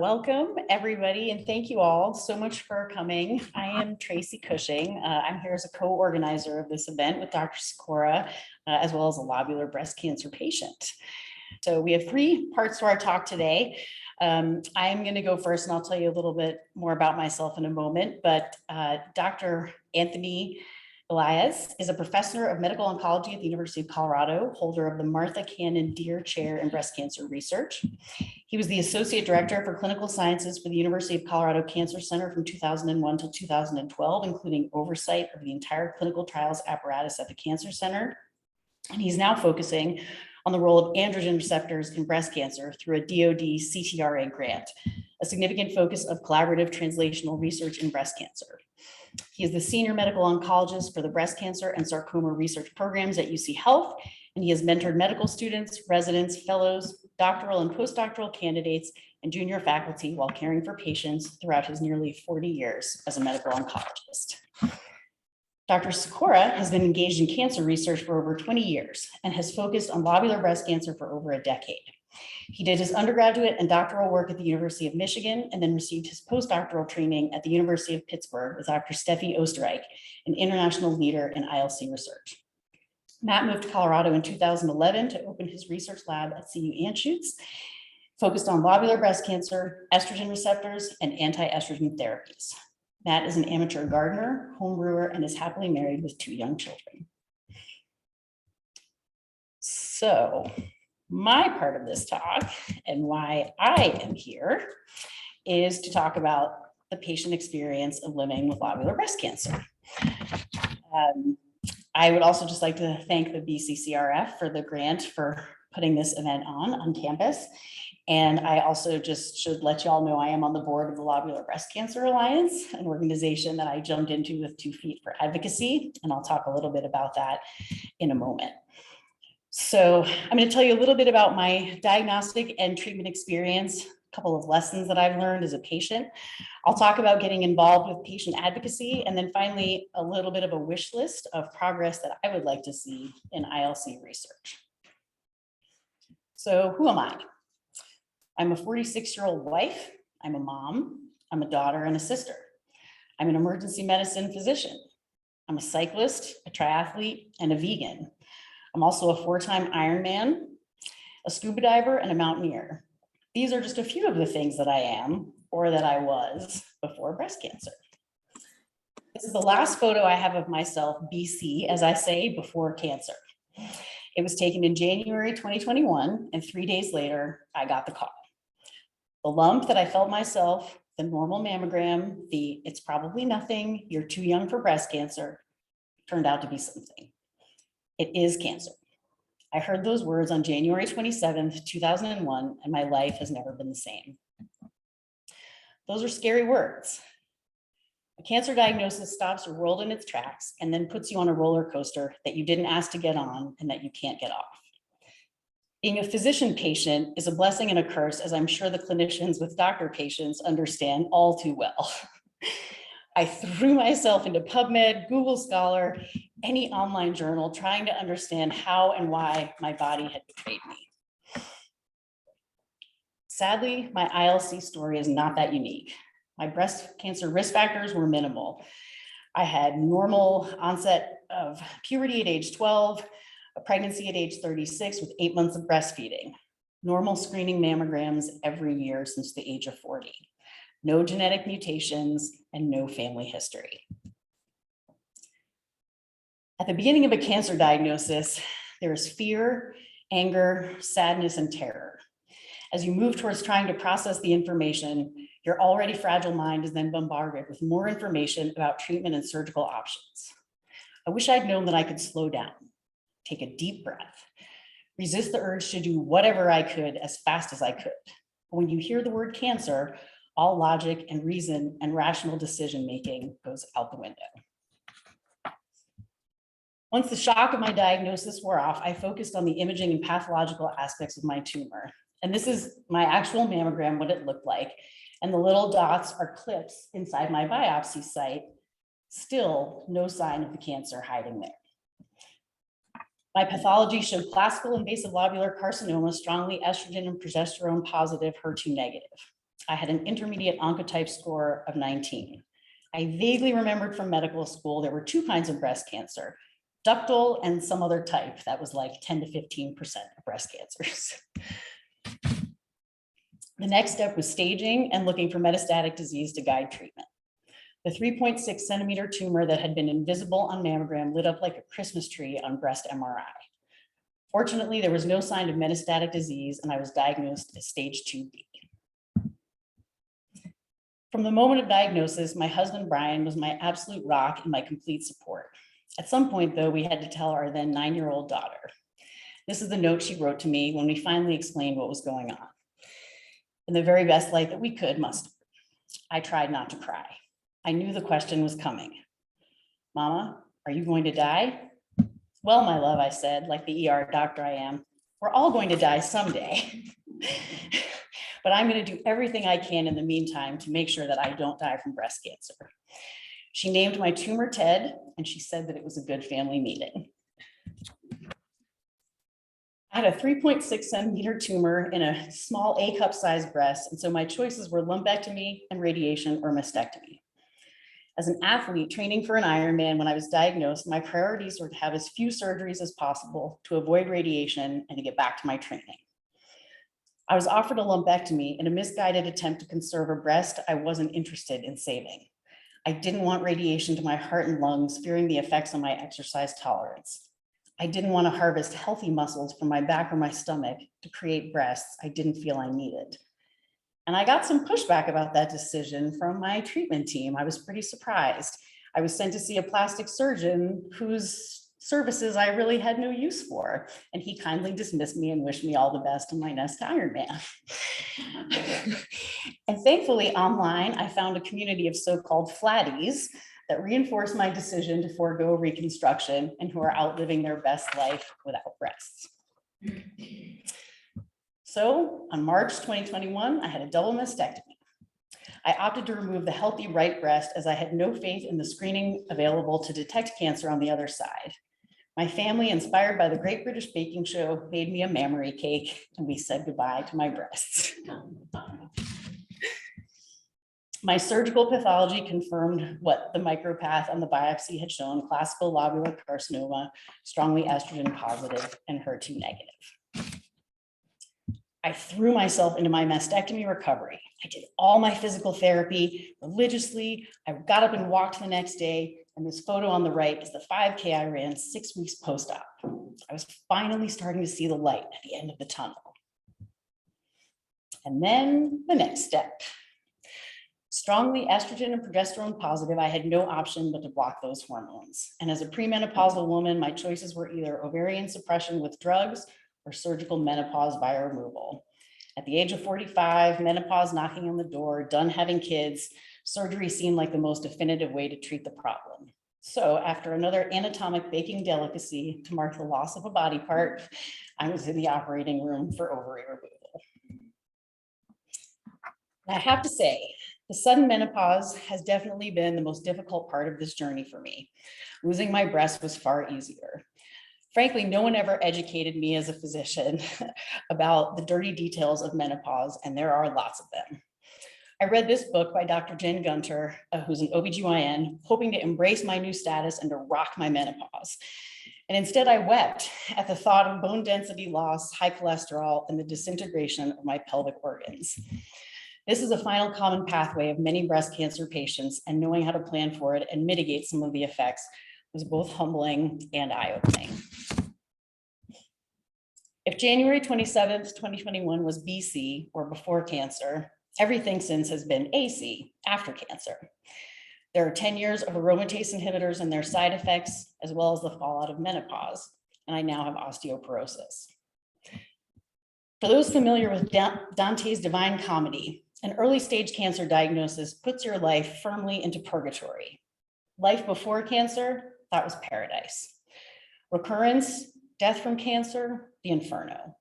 Welcome, everybody, and thank you all so much for coming. I am Tracy Cushing. I'm here as a co-organizer of this event with Dr. Sikora, as well as a lobular breast cancer patient. So we have three parts to our talk today. I'm going to go first, and I'll tell you a little bit more about myself in a moment, but Dr. Anthony Elias is a professor of medical oncology at the University of Colorado, holder of the Martha Cannon Deer Chair in Breast Cancer Research. He was the Associate Director for Clinical Sciences for the University of Colorado Cancer Center from 2001 to 2012, including oversight of the entire clinical trials apparatus at the Cancer Center. And he's now focusing on the role of androgen receptors in breast cancer through a DoD CTRA grant, a significant focus of collaborative translational research in breast cancer. He is the senior medical oncologist for the breast cancer and sarcoma research programs at UC Health, and he has mentored medical students, residents, fellows, doctoral and postdoctoral candidates, and junior faculty while caring for patients throughout his nearly 40 years as a medical oncologist. Dr. Sikora has been engaged in cancer research for over 20 years and has focused on lobular breast cancer for over a decade. He did his undergraduate and doctoral work at the University of Michigan and then received his postdoctoral training at the University of Pittsburgh with Dr. Steffi Osterreich, an international leader in ILC research. Matt moved to Colorado in 2011 to open his research lab at CU Anschutz, focused on lobular breast cancer, estrogen receptors, and anti-estrogen therapies. Matt is an amateur gardener, home brewer, and is happily married with 2 young children. So, my part of this talk and why I am here is to talk about the patient experience of living with lobular breast cancer. I would also just like to thank the BCCRF for the grant for putting this event on campus. And I also just should let you all know I am on the board of the Lobular Breast Cancer Alliance, an organization that I jumped into with 2 feet for advocacy. And I'll talk a little bit about that in a moment. So I'm going to tell you a little bit about my diagnostic and treatment experience, a couple of lessons that I've learned as a patient. I'll talk about getting involved with patient advocacy, and then finally, a little bit of a wish list of progress that I would like to see in ILC research. So who am I? I'm a 46-year-old wife. I'm a mom. I'm a daughter and a sister. I'm an emergency medicine physician. I'm a cyclist, a triathlete, and a vegan. I'm also a 4-time Ironman, a scuba diver, and a mountaineer. These are just a few of the things that I am, or that I was, before breast cancer. This is the last photo I have of myself, BC, as I say, before cancer. It was taken in January 2021, and 3 days later, I got the call. The lump that I felt myself, the normal mammogram, the it's probably nothing, you're too young for breast cancer, turned out to be something. It is cancer. I heard those words on January 27th, 2001, and my life has never been the same. Those are scary words. A cancer diagnosis stops your world in its tracks and then puts you on a roller coaster that you didn't ask to get on and that you can't get off. Being a physician patient is a blessing and a curse, as I'm sure the clinicians with doctor patients understand all too well. I threw myself into PubMed, Google Scholar, any online journal, trying to understand how and why my body had betrayed me. Sadly, my ILC story is not that unique. My breast cancer risk factors were minimal. I had normal onset of puberty at age 12, a pregnancy at age 36 with 8 months of breastfeeding, normal screening mammograms every year since the age of 40. No genetic mutations, and no family history. At the beginning of a cancer diagnosis, there is fear, anger, sadness, and terror. As you move towards trying to process the information, your already fragile mind is then bombarded with more information about treatment and surgical options. I wish I'd known that I could slow down, take a deep breath, resist the urge to do whatever I could as fast as I could. But when you hear the word cancer, all logic and reason and rational decision-making goes out the window. Once the shock of my diagnosis wore off, I focused on the imaging and pathological aspects of my tumor. And this is my actual mammogram, what it looked like. And the little dots are clips inside my biopsy site. Still no sign of the cancer hiding there. My pathology showed classical invasive lobular carcinoma, strongly estrogen and progesterone positive, HER2 negative. I had an intermediate oncotype score of 19. I vaguely remembered from medical school there were two kinds of breast cancer, ductal and some other type that was like 10 to 15% of breast cancers. The next step was staging and looking for metastatic disease to guide treatment. The 3.6 centimeter tumor that had been invisible on mammogram lit up like a Christmas tree on breast MRI. Fortunately, there was no sign of metastatic disease and I was diagnosed as stage 2B. From the moment of diagnosis, my husband, Brian, was my absolute rock and my complete support. At some point, though, we had to tell our then 9-year-old daughter. This is the note she wrote to me when we finally explained what was going on. In the very best light that we could muster, I tried not to cry. I knew the question was coming. Mama, are you going to die? Well, my love, I said, like the ER doctor I am, we're all going to die someday. But I'm going to do everything I can in the meantime to make sure that I don't die from breast cancer. She named my tumor Ted, and she said that it was a good family meeting. I had a 3.6 centimeter tumor in a small A-cup sized breast, and so my choices were lumpectomy and radiation or mastectomy. As an athlete training for an Ironman when I was diagnosed, my priorities were to have as few surgeries as possible to avoid radiation and to get back to my training. I was offered a lumpectomy in a misguided attempt to conserve a breast I wasn't interested in saving. I didn't want radiation to my heart and lungs, fearing the effects on my exercise tolerance. I didn't want to harvest healthy muscles from my back or my stomach to create breasts I didn't feel I needed. And I got some pushback about that decision from my treatment team. I was pretty surprised. I was sent to see a plastic surgeon whose services I really had no use for. And he kindly dismissed me and wished me all the best on my next Ironman. And thankfully online, I found a community of so-called flatties that reinforced my decision to forego reconstruction and who are outliving their best life without breasts. So on March 2021, I had a double mastectomy. I opted to remove the healthy right breast as I had no faith in the screening available to detect cancer on the other side. My family, inspired by the Great British Baking Show, made me a mammary cake and we said goodbye to my breasts. My surgical pathology confirmed what the micropath on the biopsy had shown: classical lobular carcinoma, strongly estrogen positive and HER2 negative. I threw myself into my mastectomy recovery. I did all my physical therapy religiously. I got up and walked the next day. And this photo on the right is the 5K I ran 6 weeks post-op. I was finally starting to see the light at the end of the tunnel. And then the next step. Strongly estrogen and progesterone positive, I had no option but to block those hormones. And as a premenopausal woman, my choices were either ovarian suppression with drugs or surgical menopause via removal. At the age of 45, menopause knocking on the door, done having kids, surgery seemed like the most definitive way to treat the problem. So after another anatomic baking delicacy to mark the loss of a body part, I was in the operating room for ovary removal. I have to say, the sudden menopause has definitely been the most difficult part of this journey for me. Losing my breast was far easier. Frankly, no one ever educated me as a physician about the dirty details of menopause, and there are lots of them. I read this book by Dr. Jen Gunter, who's an OBGYN, hoping to embrace my new status and to rock my menopause. And instead I wept at the thought of bone density loss, high cholesterol, and the disintegration of my pelvic organs. This is a final common pathway of many breast cancer patients, and knowing how to plan for it and mitigate some of the effects was both humbling and eye-opening. If January 27th, 2021 was BC, or before cancer, everything since has been AC, after cancer. There are 10 years of aromatase inhibitors and their side effects, as well as the fallout of menopause, and I now have osteoporosis. For those familiar with Dante's Divine Comedy, an early stage cancer diagnosis puts your life firmly into purgatory. Life before cancer, that was paradise. Recurrence, death from cancer, the inferno.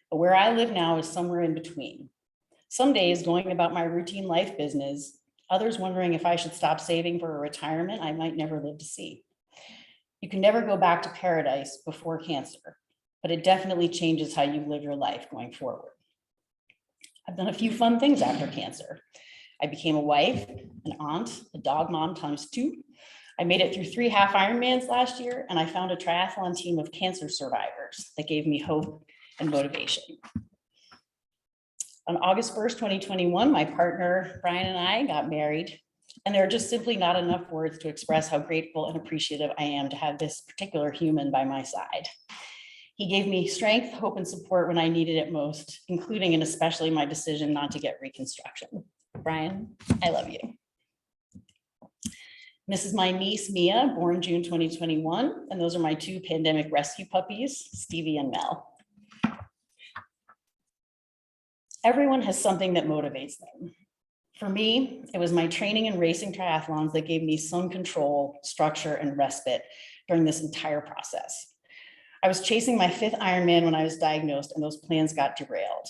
But where I live now is somewhere in between. Some days going about my routine life business, others wondering if I should stop saving for a retirement I might never live to see. You can never go back to paradise before cancer, but it definitely changes how you live your life going forward. I've done a few fun things after cancer. I became a wife, an aunt, a dog mom ×2. I made it through 3 half Ironmans last year, and I found a triathlon team of cancer survivors that gave me hope and motivation. On August 1st, 2021, my partner, Brian, and I got married, and there are just simply not enough words to express how grateful and appreciative I am to have this particular human by my side. He gave me strength, hope, and support when I needed it most, including and especially my decision not to get reconstruction. Brian, I love you. This is my niece, Mia, born June 2021, and those are my 2 pandemic rescue puppies, Stevie and Mel. Everyone has something that motivates them. For me, it was my training and racing triathlons that gave me some control, structure, and respite during this entire process. I was chasing my 5th Ironman when I was diagnosed, and those plans got derailed.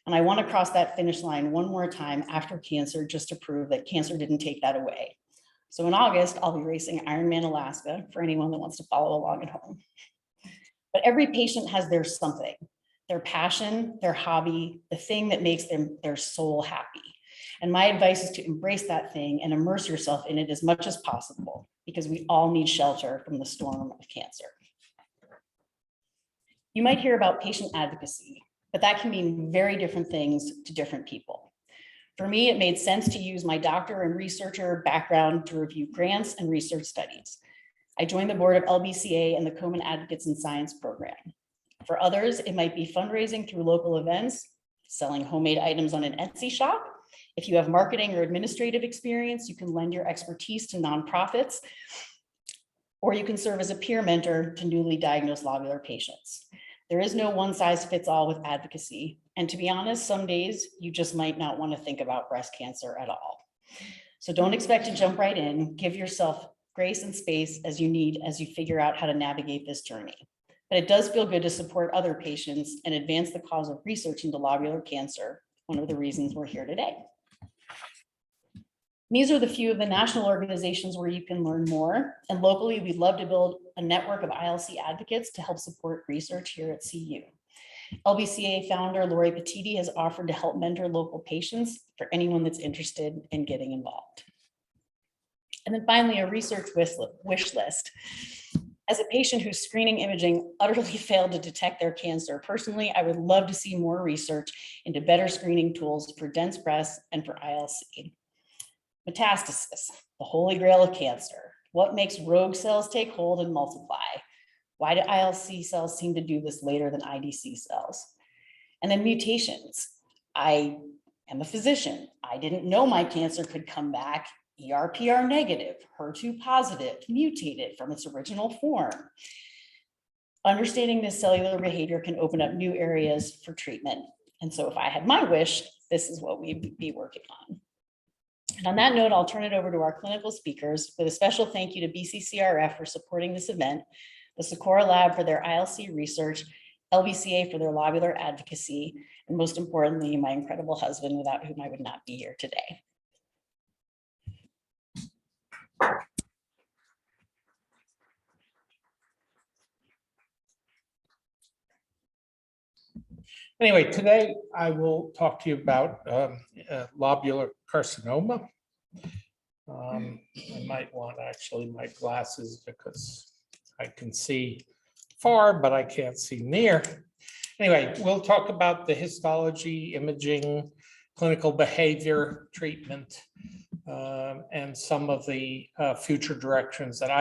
And I want to cross that finish line one more time after cancer, just to prove that cancer didn't take that away. So in August, I'll be racing Ironman Alaska for anyone that wants to follow along at home. But every patient has their something, their passion, their hobby, the thing that makes their soul happy. And my advice is to embrace that thing and immerse yourself in it as much as possible, because we all need shelter from the storm of cancer. You might hear about patient advocacy, but that can mean very different things to different people. For me, it made sense to use my doctor and researcher background to review grants and research studies. I joined the board of LBCA and the Komen Advocates in Science program. For others, it might be fundraising through local events, selling homemade items on an Etsy shop. If you have marketing or administrative experience, you can lend your expertise to nonprofits, or you can serve as a peer mentor to newly diagnosed lobular patients. There is no one size fits all with advocacy. And to be honest, some days you just might not want to think about breast cancer at all. So don't expect to jump right in. Give yourself grace and space as you need as you figure out how to navigate this journey. But it does feel good to support other patients and advance the cause of research into lobular cancer, one of the reasons we're here today. These are the few of the national organizations where you can learn more. And locally, we'd love to build a network of ILC advocates to help support research here at CU. LBCA founder Lori Petiti has offered to help mentor local patients for anyone that's interested in getting involved. And then finally, a research wish list. As a patient whose screening imaging utterly failed to detect their cancer, personally, I would love to see more research into better screening tools for dense breast and for ILC. Metastasis, the holy grail of cancer. What makes rogue cells take hold and multiply? Why do ILC cells seem to do this later than IDC cells? And then mutations. I am a physician. I didn't know my cancer could come back ER/PR negative, HER2 positive, mutated from its original form. Understanding this cellular behavior can open up new areas for treatment. And so if I had my wish, this is what we'd be working on. And on that note, I'll turn it over to our clinical speakers with a special thank you to BCCRF for supporting this event, the Sikora Lab for their ILC research, LBCA for their lobular advocacy, and most importantly, my incredible husband, without whom I would not be here today. Anyway, today I will talk to you about lobular carcinoma. I might want actually my glasses because I can see far, but I can't see near. Anyway, we'll talk about the histology, imaging, clinical behavior, treatment, and some of the future directions that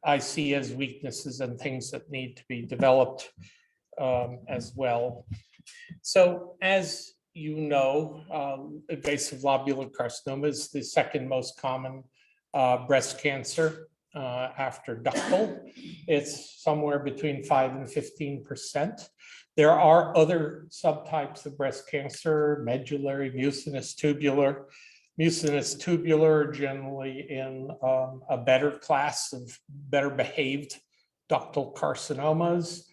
I see as weaknesses and things that need to be developed as well. So as you know, invasive lobular carcinoma is the second most common breast cancer after ductal. It's somewhere between 5 and 15%. There are other subtypes of breast cancer, medullary, mucinous tubular. Mucinous tubular generally in a better class of better behaved ductal carcinomas.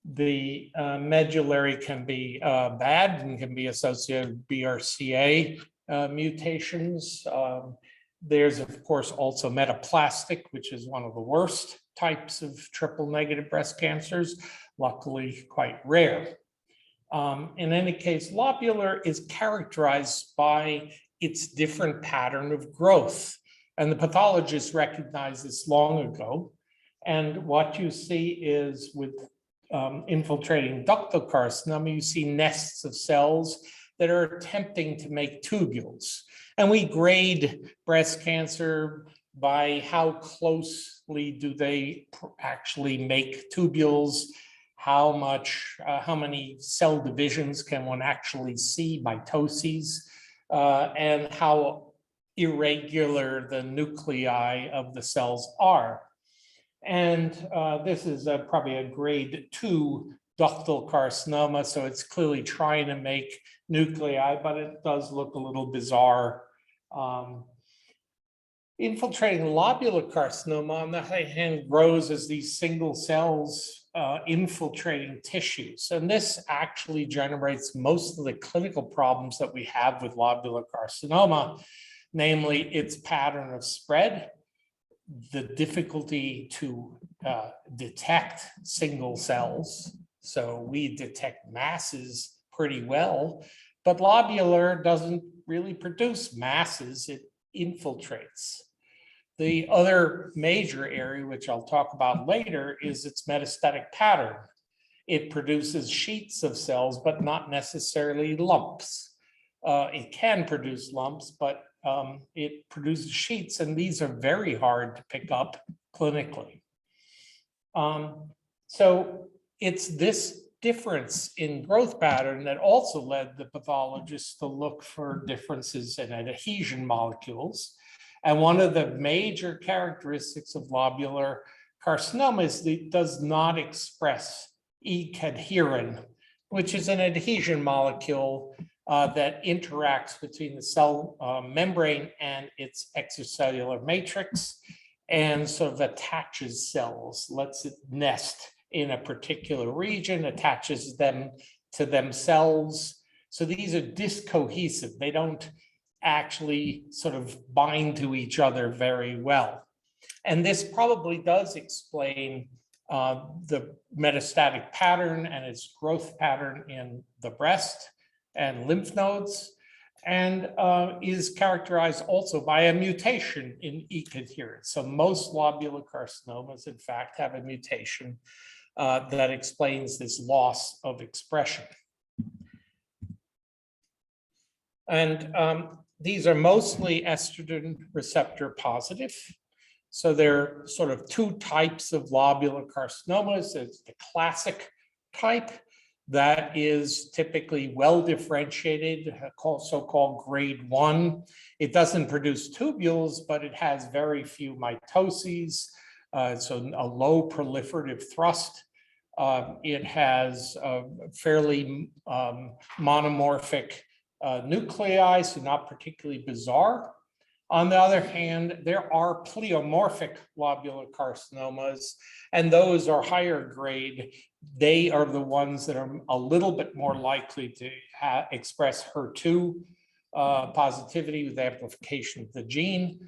The medullary can be bad and can be associated with BRCA mutations. There's, of course, also metaplastic, which is one of the worst types of triple negative breast cancers, luckily quite rare. In any case, lobular is characterized by its different pattern of growth. And the pathologists recognized this long ago. And what you see is with infiltrating ductal carcinoma, you see nests of cells that are attempting to make tubules. And we grade breast cancer by how closely do they actually make tubules, how many cell divisions can one actually see, mitoses, and how irregular the nuclei of the cells are. And this is probably a grade 2 ductal carcinoma, so it's clearly trying to make nuclei, but it does look a little bizarre. Infiltrating lobular carcinoma, on the other hand, grows as these single cells infiltrating tissues. And this actually generates most of the clinical problems that we have with lobular carcinoma, namely its pattern of spread, the difficulty to detect single cells. So we detect masses pretty well, but lobular doesn't really produce masses, it infiltrates. The other major area, which I'll talk about later, is its metastatic pattern. It produces sheets of cells, but not necessarily lumps. It can produce lumps, but it produces sheets, and these are very hard to pick up clinically. So it's this difference in growth pattern that also led the pathologists to look for differences in adhesion molecules. And one of the major characteristics of lobular carcinoma is that it does not express E-cadherin, which is an adhesion molecule that interacts between the cell membrane and its extracellular matrix and sort of attaches cells, lets it nest in a particular region, attaches them to themselves. So these are discohesive. They don't actually sort of bind to each other very well. And this probably does explain the metastatic pattern and its growth pattern in the breast and lymph nodes, and is characterized also by a mutation in E-cadherin. So most lobular carcinomas, in fact, have a mutation that explains this loss of expression. And these are mostly estrogen receptor positive. So there are sort of two types of lobular carcinomas. There's the classic type that is typically well differentiated, so-called grade 1. It doesn't produce tubules, but it has very few mitoses. So a low proliferative thrust. It has fairly monomorphic nuclei, so not particularly bizarre. On the other hand, there are pleomorphic lobular carcinomas, and those are higher grade. They are the ones that are a little bit more likely to express HER2 positivity with amplification of the gene.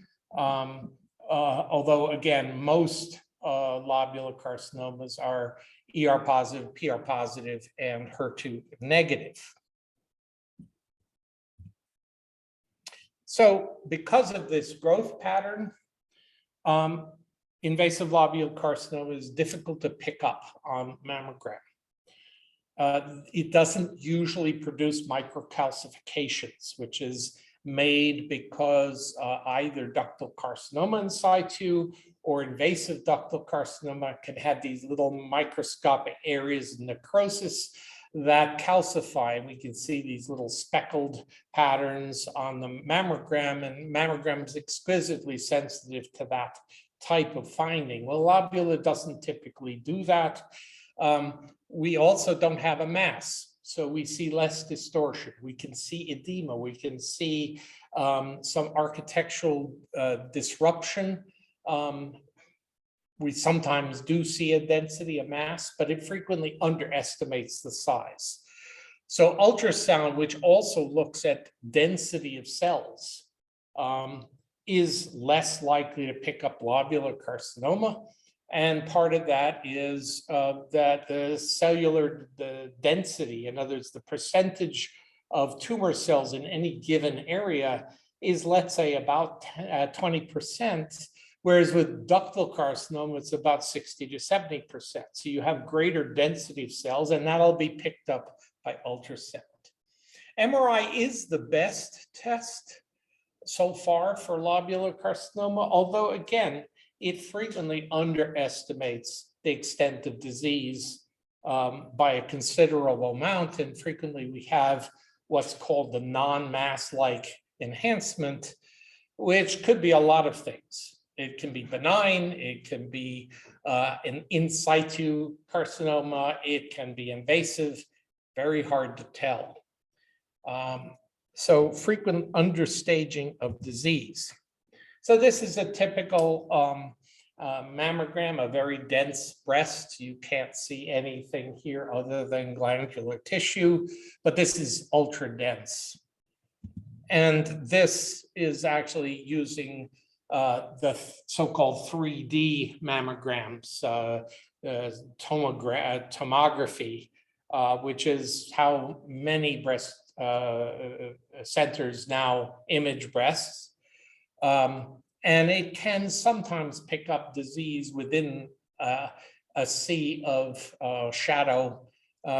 Although, again, most lobular carcinomas are ER positive, PR positive, and HER2 negative. So because of this growth pattern, invasive lobular carcinoma is difficult to pick up on mammogram. It doesn't usually produce microcalcifications, which is made because either ductal carcinoma in situ or invasive ductal carcinoma can have these little microscopic areas of necrosis that calcify. We can see these little speckled patterns on the mammogram, and mammogram is exquisitely sensitive to that type of finding. Well, lobular doesn't typically do that. We also don't have a mass, so we see less distortion. We can see edema. We can see some architectural disruption. We sometimes do see a density of mass, but it frequently underestimates the size. So ultrasound, which also looks at density of cells, is less likely to pick up lobular carcinoma. And part of that is that the cellular density, in other words, the percentage of tumor cells in any given area is, let's say, about 20%, whereas with ductal carcinoma, it's about 60 to 70%. So you have greater density of cells, and that'll be picked up by ultrasound. MRI is the best test so far for lobular carcinoma, although again, it frequently underestimates the extent of disease by a considerable amount. And frequently we have what's called the non-mass-like enhancement, which could be a lot of things. It can be benign, it can be an in situ carcinoma, it can be invasive, very hard to tell. So frequent understaging of disease. So this is a typical mammogram, a very dense breast. You can't see anything here other than glandular tissue, but this is ultra dense. And this is actually using the so-called 3D mammograms, tomography, which is how many breast centers now image breasts. And it can sometimes pick up disease within a sea of shadow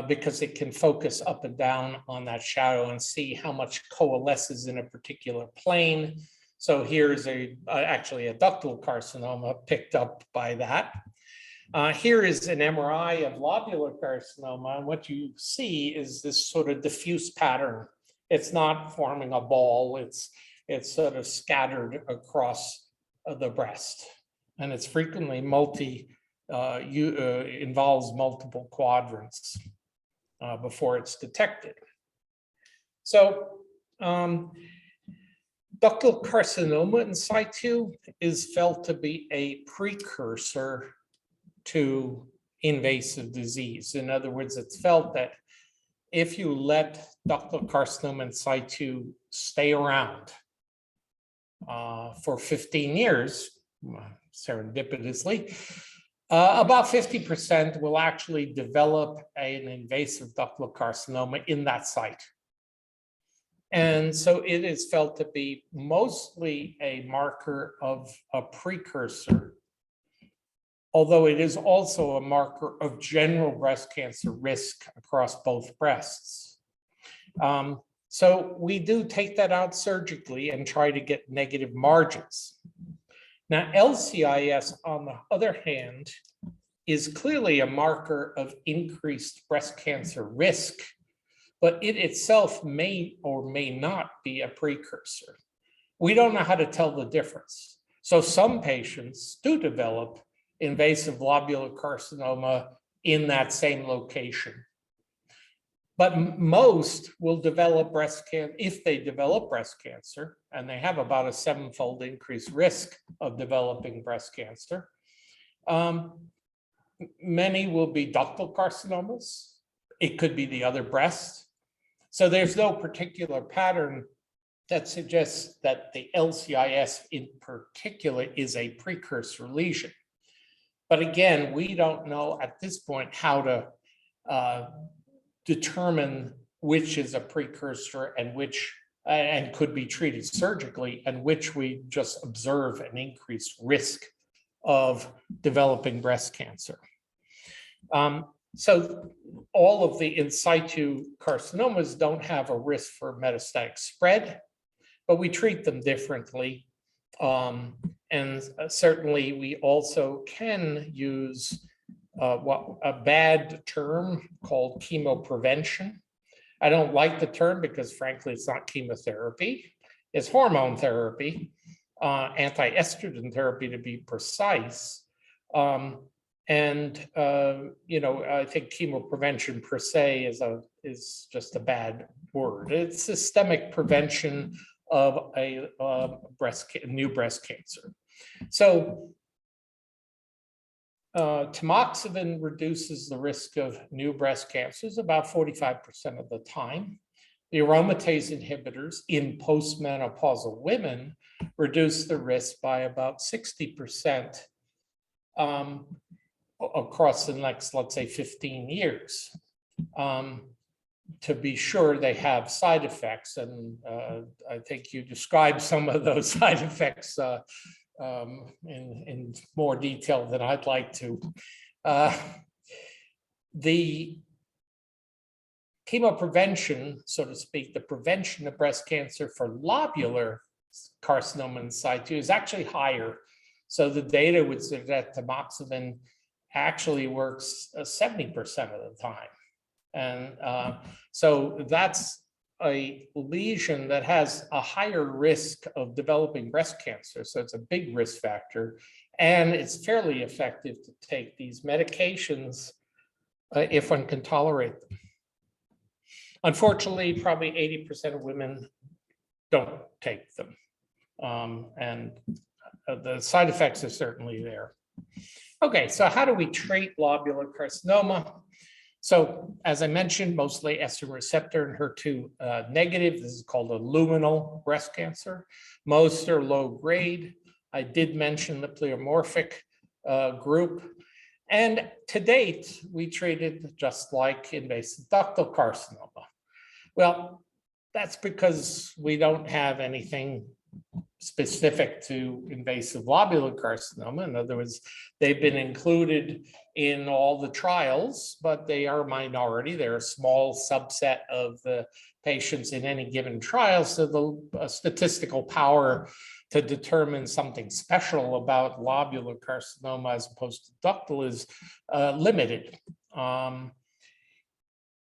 because it can focus up and down on that shadow and see how much coalesces in a particular plane. So here's actually a ductal carcinoma picked up by that. Here is an MRI of lobular carcinoma, and what you see is this sort of diffuse pattern. It's not forming a ball, it's sort of scattered across the breast, and it's frequently involves multiple quadrants before it's detected. So ductal carcinoma in situ is felt to be a precursor to invasive disease. In other words, it's felt that if you let ductal carcinoma in situ stay around for 15 years, serendipitously, about 50% will actually develop an invasive ductal carcinoma in that site. And so it is felt to be mostly a marker of a precursor, although it is also a marker of general breast cancer risk across both breasts. So we do take that out surgically and try to get negative margins. Now, LCIS, on the other hand, is clearly a marker of increased breast cancer risk, but it itself may or may not be a precursor. We don't know how to tell the difference. So some patients do develop invasive lobular carcinoma in that same location. But most will develop breast cancer, if they develop breast cancer, and they have about a 7-fold increased risk of developing breast cancer. Many will be ductal carcinomas. It could be the other breast. So there's no particular pattern that suggests that the LCIS in particular is a precursor lesion. But again, we don't know at this point how to determine which is a precursor and which and could be treated surgically, and which we just observe an increased risk of developing breast cancer. So all of the in situ carcinomas don't have a risk for metastatic spread, but we treat them differently. And certainly we also can use a bad term called chemoprevention. I don't like the term because frankly, it's not chemotherapy, it's hormone therapy, anti-estrogen therapy to be precise. You know, I think chemoprevention per se is just a bad word. It's systemic prevention of a new breast cancer. So tamoxifen reduces the risk of new breast cancers about 45% of the time. The aromatase inhibitors in postmenopausal women reduce the risk by about 60%. across the next, let's say, 15 years. To be sure they have side effects, and I think you described some of those side effects in more detail than I'd like to. The chemoprevention, so to speak, the prevention of breast cancer for lobular carcinoma in situ is actually higher. So the data would say that tamoxifen actually works 70% of the time. And so that's a lesion that has a higher risk of developing breast cancer. So it's a big risk factor. And it's fairly effective to take these medications if one can tolerate them. Unfortunately, probably 80% of women don't take them. And the side effects are certainly there. Okay, so how do we treat lobular carcinoma? So as I mentioned, mostly estrogen receptor and HER2 negative. This is called a luminal breast cancer. Most are low grade. I did mention the pleomorphic group. And to date, we treated just like invasive ductal carcinoma. Well, that's because we don't have anything specific to invasive lobular carcinoma. In other words, they've been included in all the trials, but they are a minority. They're a small subset of the patients in any given trial. So the statistical power to determine something special about lobular carcinoma as opposed to ductal is limited.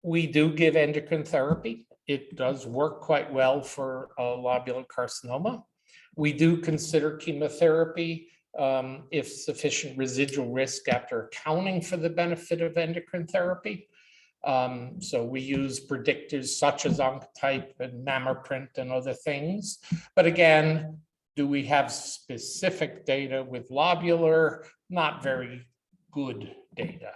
We do give endocrine therapy. It does work quite well for lobular carcinoma. We do consider chemotherapy if sufficient residual risk after accounting for the benefit of endocrine therapy. So we use predictors such as Oncotype and MammaPrint and other things. But again, do we have specific data with lobular? Not very good data.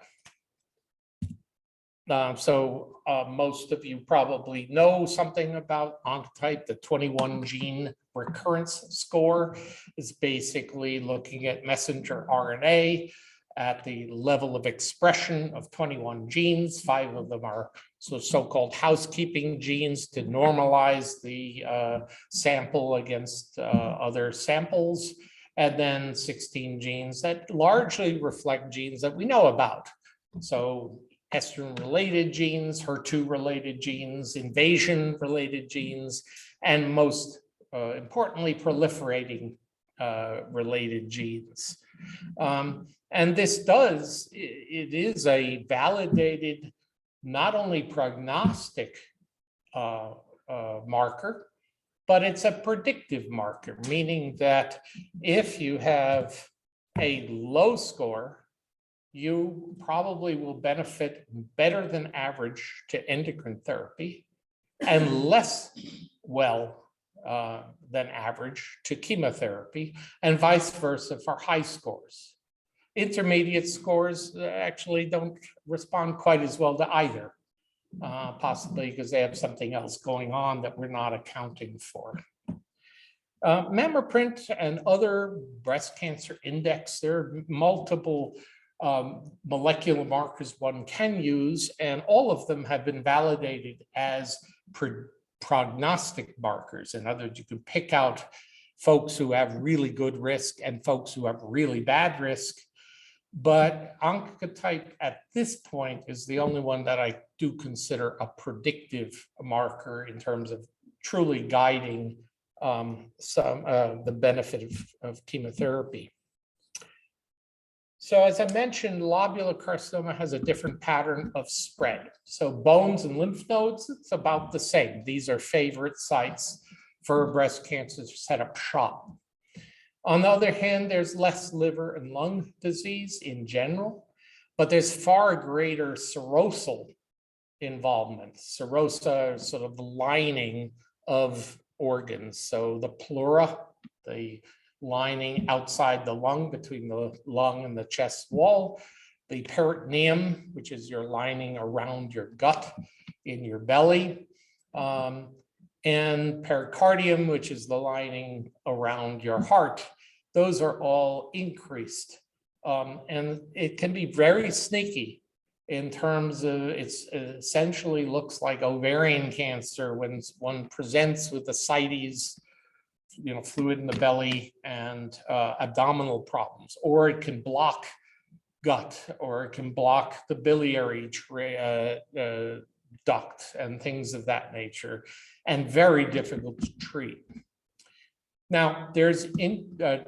Most of you probably know something about Oncotype. The 21 gene recurrence score is basically looking at messenger RNA at the level of expression of 21 genes. 5 of them are so-called housekeeping genes to normalize the sample against other samples, and then 16 genes that largely reflect genes that we know about. So estrogen-related genes, HER2-related genes, invasion-related genes, and most importantly, proliferating related genes. And this it is a validated, not only prognostic marker, but it's a predictive marker, meaning that if you have a low score, you probably will benefit better than average to endocrine therapy and less well than average to chemotherapy, and vice versa for high scores. Intermediate scores actually don't respond quite as well to either, possibly because they have something else going on that we're not accounting for. MammaPrint and other breast cancer index, there are multiple molecular markers one can use, and all of them have been validated as prognostic markers. In other words, you can pick out folks who have really good risk and folks who have really bad risk. But Oncotype at this point is the only one that I do consider a predictive marker in terms of truly guiding the benefit of chemotherapy. So as I mentioned, lobular carcinoma has a different pattern of spread. So bones and lymph nodes, it's about the same. These are favorite sites for breast cancer to set up shop. On the other hand, there's less liver and lung disease in general, but there's far greater serosal involvement. Serosa is sort of the lining of organs. So the pleura, the lining outside the lung, between the lung and the chest wall, the peritoneum, which is your lining around your gut in your belly, and pericardium, which is the lining around your heart. Those are all increased And it can be very sneaky in terms of it's essentially looks like ovarian cancer when one presents with ascites, fluid in the belly and abdominal problems, or it can block gut, or it can block the biliary duct and things of that nature, and very difficult to treat. Now, there's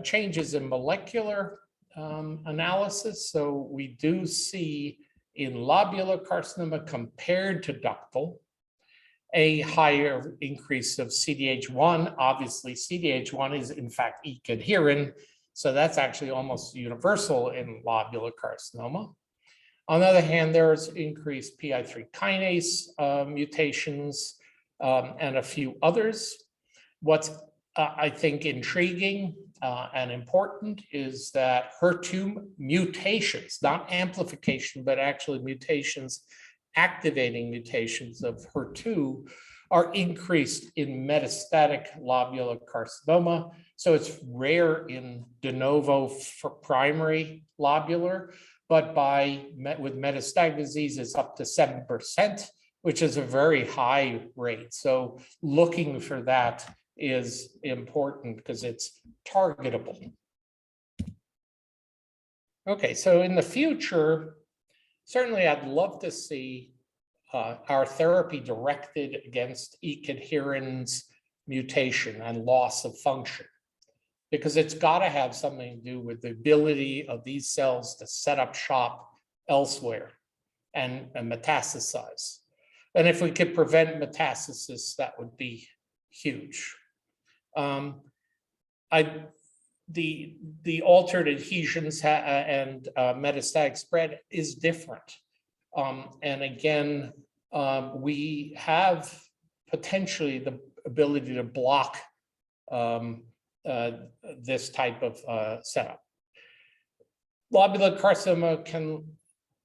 changes in molecular analysis. So we do see in lobular carcinoma compared to ductal, a higher increase of CDH1. Obviously, CDH1 is in fact E-cadherin, so that's actually almost universal in lobular carcinoma. On the other hand, there's increased PI3 kinase mutations and a few others. What's I think intriguing and important is that HER2 mutations, not amplification, but actually mutations, activating mutations of HER2 are increased in metastatic lobular carcinoma. So it's rare in de novo for primary lobular, but with metastatic disease, it's up to 7%, which is a very high rate. So looking for that is important because it's targetable. Okay, so in the future, certainly I'd love to see our therapy directed against E-cadherin's mutation and loss of function, because it's got to have something to do with the ability of these cells to set up shop elsewhere and metastasize. And if we could prevent metastasis, that would be huge. The altered adhesions and metastatic spread is different. And again, we have potentially the ability to block this type of setup. Lobular carcinoma can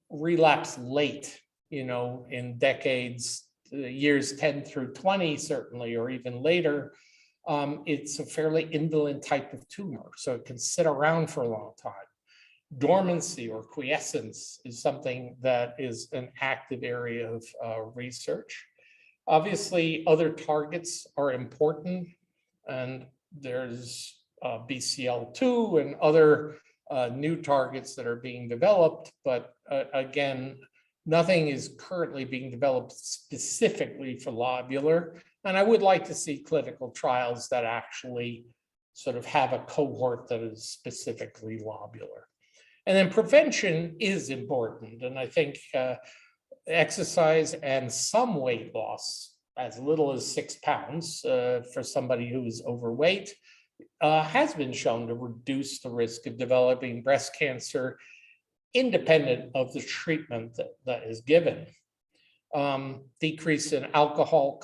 relapse late, in decades, years 10 through 20 certainly, or even later. It's a fairly indolent type of tumor, so it can sit around for a long time. Dormancy or quiescence is something that is an active area of research. Obviously, other targets are important, and there's BCL2 and other new targets that are being developed, but again, nothing is currently being developed specifically for lobular. And I would like to see clinical trials that actually sort of have a cohort that is specifically lobular. And then prevention is important. And I think exercise and some weight loss, as little as 6 pounds for somebody who is overweight, has been shown to reduce the risk of developing breast cancer independent of the treatment that is given. Decrease in alcohol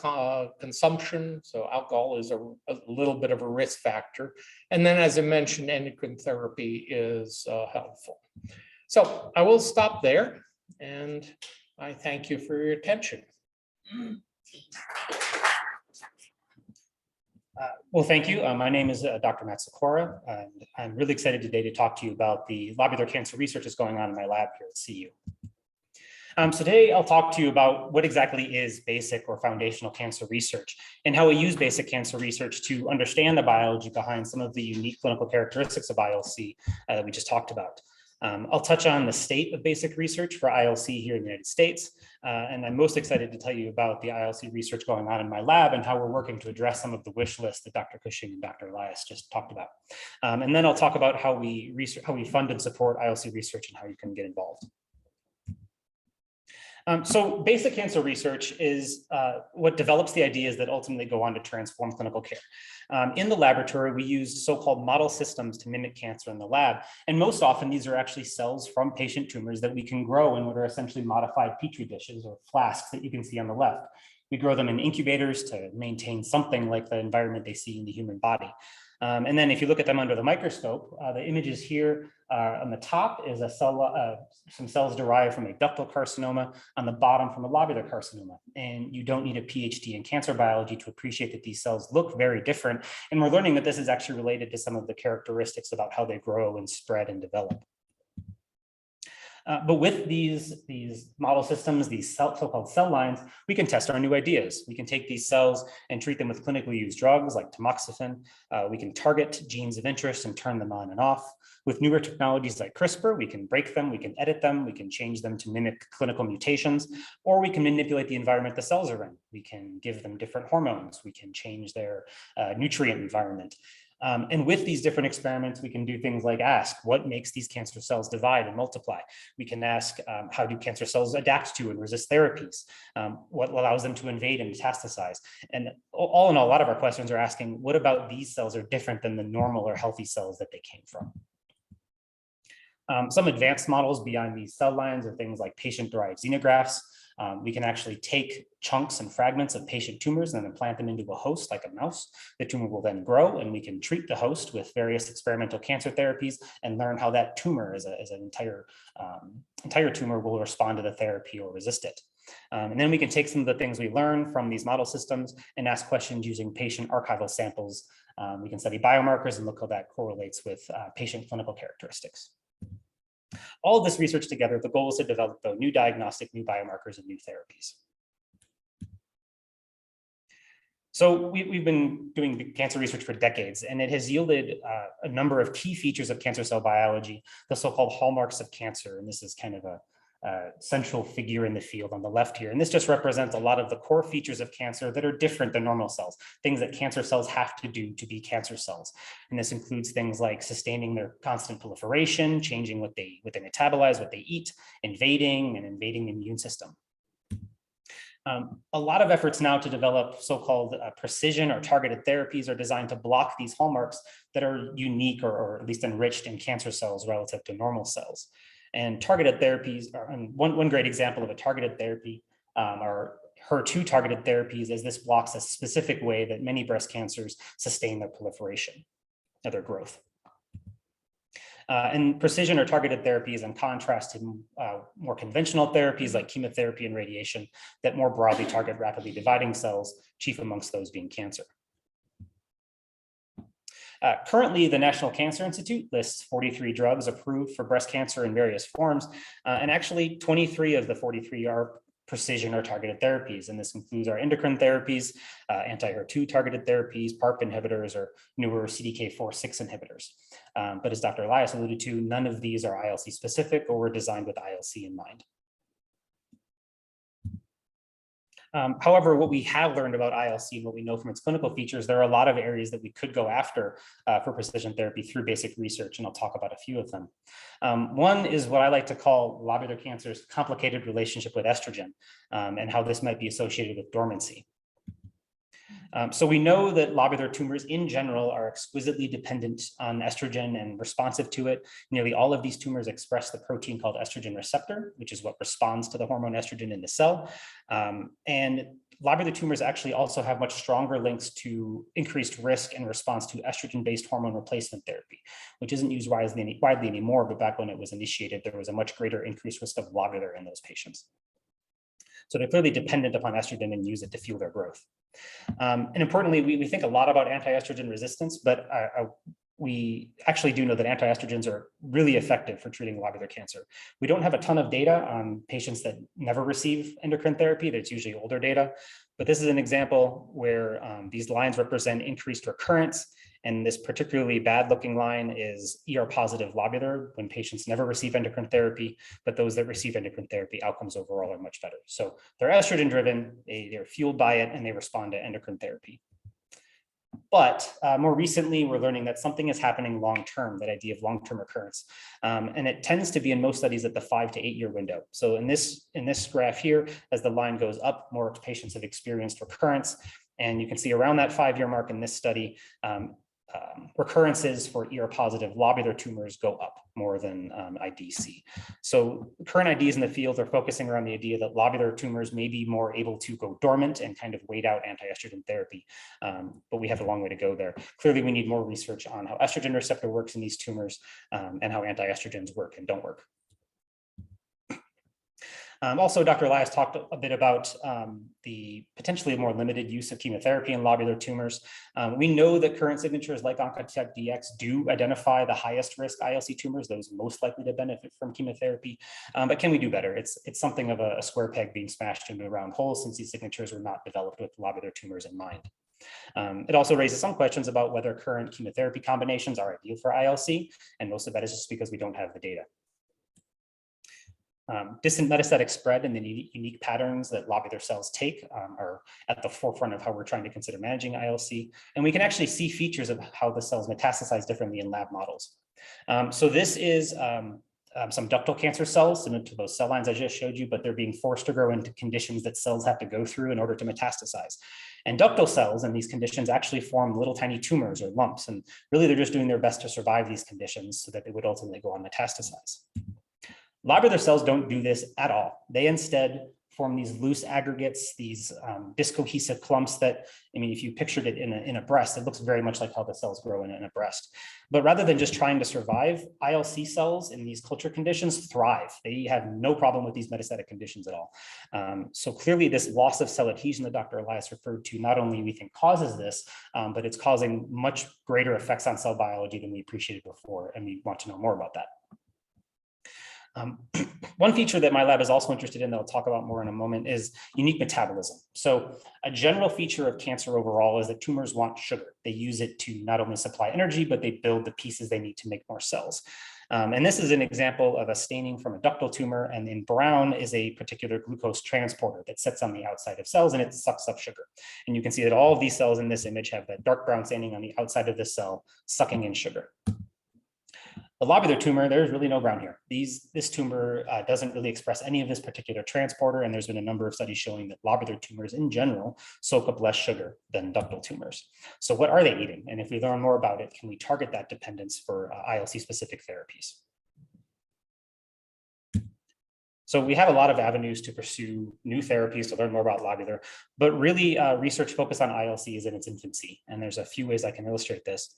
consumption. So alcohol is a little bit of a risk factor. And then, as I mentioned, endocrine therapy is helpful. So I will stop there, and I thank you for your attention. Well, thank you. My name is Dr. Sikora, and I'm really excited today to talk to you about the lobular cancer research that's going on in my lab here at CU. So today I'll talk to you about what exactly is basic or foundational cancer research and how we use basic cancer research to understand the biology behind some of the unique clinical characteristics of ILC that we just talked about. I'll touch on the state of basic research for ILC here in the United States. And I'm most excited to tell you about the ILC research going on in my lab and how we're working to address some of the wish list that Dr. Cushing and Dr. Elias just talked about. And then I'll talk about how we fund and support ILC research and how you can get involved. So basic cancer research is what develops the ideas that ultimately go on to transform clinical care. In the laboratory, we use so-called model systems to mimic cancer in the lab. And most often, these are actually cells from patient tumors that we can grow in what are essentially modified Petri dishes or flasks that you can see on the left. We grow them in incubators to maintain something like the environment they see in the human body. And then if you look at them under the microscope, the images here on the top is a cell, some cells derived from a ductal carcinoma, on the bottom from a lobular carcinoma. And you don't need a PhD in cancer biology to appreciate that these cells look very different. And we're learning that this is actually related to some of the characteristics about how they grow and spread and develop. But with these model systems, these so-called cell lines, we can test our new ideas. We can take these cells and treat them with clinically used drugs like tamoxifen. We can target genes of interest and turn them on and off. With newer technologies like CRISPR, we can break them, we can edit them, we can change them to mimic clinical mutations, or we can manipulate the environment the cells are in. We can give them different hormones. We can change their nutrient environment. And with these different experiments, we can do things like ask, what makes these cancer cells divide and multiply? We can ask, how do cancer cells adapt to and resist therapies? What allows them to invade and metastasize? And all in all, a lot of our questions are asking, what about these cells are different than the normal or healthy cells that they came from? Some advanced models beyond these cell lines are things like patient-derived xenografts. We can actually take chunks and fragments of patient tumors and then implant them into a host like a mouse. The tumor will then grow, and we can treat the host with various experimental cancer therapies and learn how that tumor as an entire tumor will respond to the therapy or resist it. And then we can take some of the things we learn from these model systems and ask questions using patient archival samples. We can study biomarkers and look how that correlates with patient clinical characteristics. All of this research together, the goal is to develop new diagnostic, new biomarkers, and new therapies. So we've been doing cancer research for decades, and it has yielded a number of key features of cancer cell biology, the so-called hallmarks of cancer. And this is kind of a central figure in the field on the left here. And this just represents a lot of the core features of cancer that are different than normal cells, things that cancer cells have to do to be cancer cells. And this includes things like sustaining their constant proliferation, changing what they metabolize, what they eat, invading the immune system. A lot of efforts now to develop so-called precision or targeted therapies are designed to block these hallmarks that are unique or at least enriched in cancer cells relative to normal cells. And targeted therapies and one great example of a targeted therapy are HER2 targeted therapies, as this blocks a specific way that many breast cancers sustain their proliferation or their growth. And precision or targeted therapies, in contrast to more conventional therapies like chemotherapy and radiation that more broadly target rapidly dividing cells, chief amongst those being cancer. Currently, the National Cancer Institute lists 43 drugs approved for breast cancer in various forms, and actually 23 of the 43 are precision or targeted therapies. And this includes our endocrine therapies, anti-HER2 targeted therapies, PARP inhibitors, or newer CDK4/6 inhibitors. But as Dr. Elias alluded to, none of these are ILC specific or were designed with ILC in mind. However, what we have learned about ILC and what we know from its clinical features, there are a lot of areas that we could go after for precision therapy through basic research, and I'll talk about a few of them. One is what I like to call lobular cancer's complicated relationship with estrogen and how this might be associated with dormancy. So we know that lobular tumors in general are exquisitely dependent on estrogen and responsive to it. Nearly all of these tumors express the protein called estrogen receptor, which is what responds to the hormone estrogen in the cell. And lobular tumors actually also have much stronger links to increased risk in response to estrogen-based hormone replacement therapy, which isn't used widely anymore, but back when it was initiated, there was a much greater increased risk of lobular in those patients. So they're clearly dependent upon estrogen and use it to fuel their growth. And importantly, we think a lot about anti-estrogen resistance, but we actually do know that anti-estrogens are really effective for treating lobular cancer. We don't have a ton of data on patients that never receive endocrine therapy. That's usually older data, but this is an example where these lines represent increased recurrence. And this particularly bad looking line is ER positive lobular when patients never receive endocrine therapy, but those that receive endocrine therapy, outcomes overall are much better. So they're estrogen driven, they're fueled by it, and they respond to endocrine therapy. But more recently, we're learning that something is happening long-term, that idea of long-term recurrence. And it tends to be in most studies at the 5 to 8 year window. So in this graph here, as the line goes up, more patients have experienced recurrence. And you can see around that 5 year mark in this study, recurrences for ER positive lobular tumors go up more than IDC. So current ideas in the field are focusing around the idea that lobular tumors may be more able to go dormant and kind of wait out anti-estrogen therapy. But we have a long way to go there. Clearly, we need more research on how estrogen receptor works in these tumors and how anti-estrogens work and don't work. Also, Dr. Elias talked a bit about the potentially more limited use of chemotherapy in lobular tumors. We know that current signatures like Anschutz DX do identify the highest risk ILC tumors, those most likely to benefit from chemotherapy. But can we do better? It's something of a square peg being smashed into a round hole, since these signatures were not developed with lobular tumors in mind. It also raises some questions about whether current chemotherapy combinations are ideal for ILC, and most of that is just because we don't have the data. Distant metastatic spread and the unique patterns that lobular cells take are at the forefront of how we're trying to consider managing ILC. And we can actually see features of how the cells metastasize differently in lab models. So this is some ductal cancer cells, similar to those cell lines I just showed you, but they're being forced to grow into conditions that cells have to go through in order to metastasize. And ductal cells in these conditions actually form little tiny tumors or lumps. And really, they're just doing their best to survive these conditions so that they would ultimately go on metastasize. Lobular cells don't do this at all. They instead form these loose aggregates, these discohesive clumps that, I mean, if you pictured it in a breast, it looks very much like how the cells grow in a breast. But rather than just trying to survive, ILC cells in these culture conditions thrive. They have no problem with these metastatic conditions at all. So clearly this loss of cell adhesion that Dr. Elias referred to, not only we think causes this, but it's causing much greater effects on cell biology than we appreciated before. And we want to know more about that. One feature that my lab is also interested in that I'll talk about more in a moment is unique metabolism. So a general feature of cancer overall is that tumors want sugar. They use it to not only supply energy, but they build the pieces they need to make more cells. And this is an example of a staining from a ductal tumor, and in brown is a particular glucose transporter that sits on the outside of cells and it sucks up sugar. And you can see that all of these cells in this image have that dark brown staining on the outside of the cell sucking in sugar. The lobular tumor, there's really no brown here. This tumor doesn't really express any of this particular transporter, and there's been a number of studies showing that lobular tumors in general soak up less sugar than ductal tumors. So what are they eating? And if we learn more about it, can we target that dependence for ILC-specific therapies? So we have a lot of avenues to pursue new therapies to learn more about lobular, but really research focused on ILC is in its infancy. And there's a few ways I can illustrate this.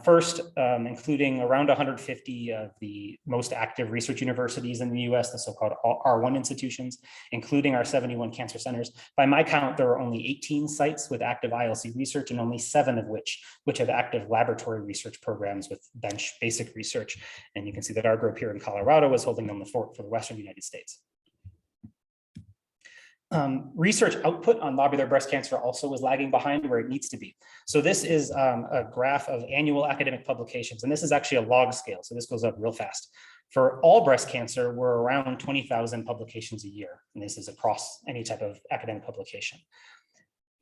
First, including around 150 of the most active research universities in the US, the so-called R1 institutions, including our 71 cancer centers. By my count, there are only 18 sites with active ILC research and only 7 of which have active laboratory research programs with bench basic research. And you can see that our group here in Colorado is holding down the fort for the Western United States. Research output on lobular breast cancer also is lagging behind where it needs to be. So this is a graph of annual academic publications, and this is actually a log scale, so this goes up real fast. For all breast cancer, we're around 20,000 publications a year, and this is across any type of academic publication.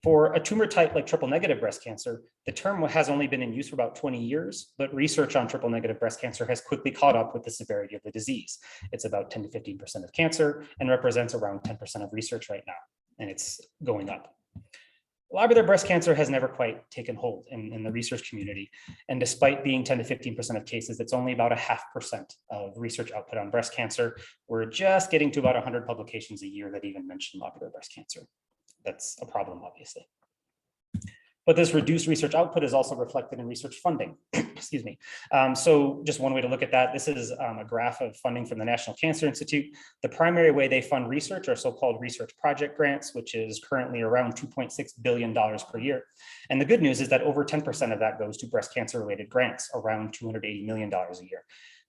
For a tumor type like triple negative breast cancer, the term has only been in use for about 20 years, but research on triple negative breast cancer has quickly caught up with the severity of the disease. It's about 10 to 15% of cancer and represents around 10% of research right now, and it's going up. Lobular breast cancer has never quite taken hold in the research community. And despite being 10 to 15% of cases, it's only about 0.5% of research output on breast cancer. We're just getting to about 100 publications a year that even mention lobular breast cancer. That's a problem, obviously. But this reduced research output is also reflected in research funding. Excuse me. So just one way to look at that, this is a graph of funding from the National Cancer Institute. The primary way they fund research are so-called research project grants, which is currently around $2.6 billion per year. And the good news is that over 10% of that goes to breast cancer related grants, around $280 million a year.